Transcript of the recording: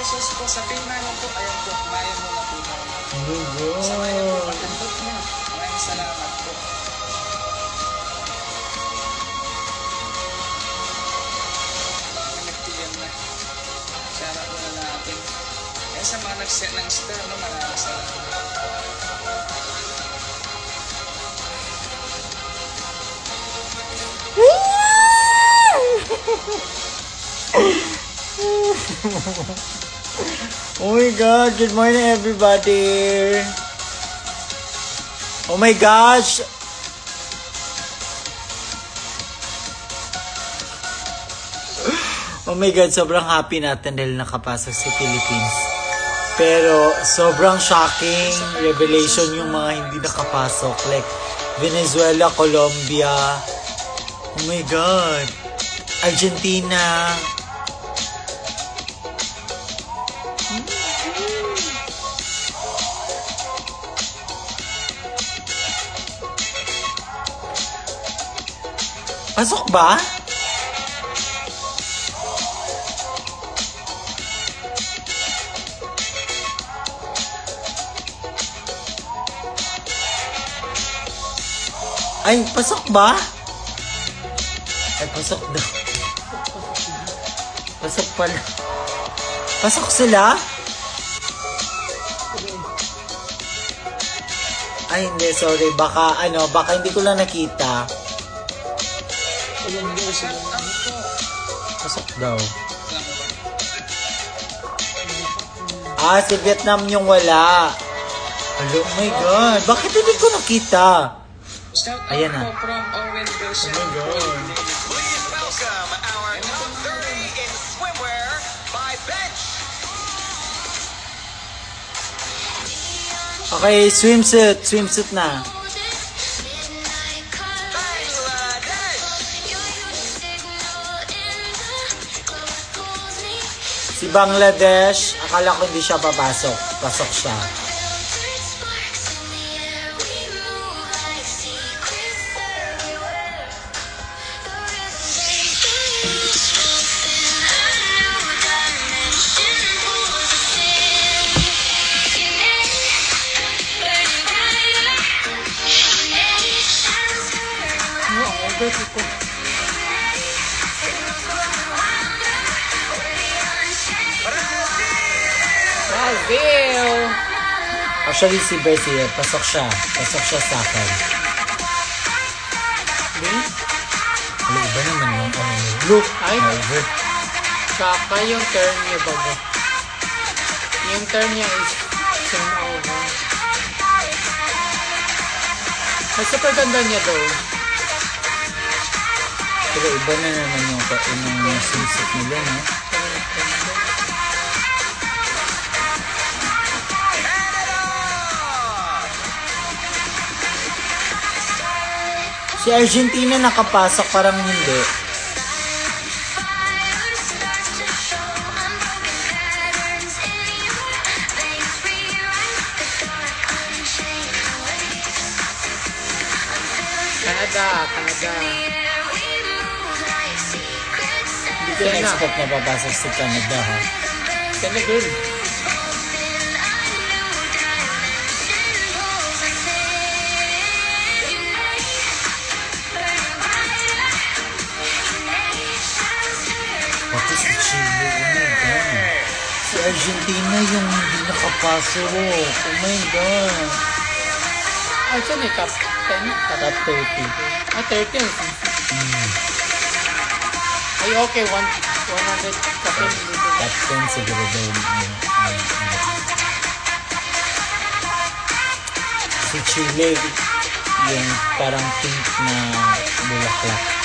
sus po sa team namin po, ayun po, kumain muna po namin. Oh Sa my ngayon po, God. pagkantot niya. Maraming salamat po. Nag-PM na. Shoutout muna natin. Kaya sa mga nag-set ng star, no, maraming salamat. Oh my God, good morning everybody. Oh my gosh. Oh my God, sobrang happy natin dahil nakapasok si Philippines. Pero sobrang shocking revelation yung mga hindi nakapasok. Like Venezuela, Colombia. Oh my God. Argentina. Pasok ba? Ay, pasok ba? Ay, pasok daw. Pasok pala. Pasok sila? Ay, hindi, sorry. Baka hindi ko lang nakita. Pasok daw. Ah, si Vietnam yung wala. Hello, oh my God. Bakit hindi ko nakita? Ayan na. From Owen Wilson. Oh my God. Please welcome our top 30 in swimwear by Bench. Okay, swimsuit na. Si Bangladesh, akala ko hindi siya papasok. Pasok siya. Brazil! Actually, si Brazil, pasok siya. Pasok siya sa akin. Ano, iba naman yung look. Ay, Over. Saka yung turn niya bago. Yung turn niya is turn over. Mas super ganda niya daw. Pero iba na naman yung swimsuit nila, no? Si Argentina nakapasok, parang hindi. Canada. Hindi ko na-expect na papasok si Canada, ha? Senegal. Pati si Chile, oh my God. Si Argentina yung hindi nakapasok. Oh my God. Ah, siya may top 10. Top 30. Ah, 13. Ay, okay. 100 kapin. Top 10 siguro daw yung si Chile, yung parang pink na bulaklak.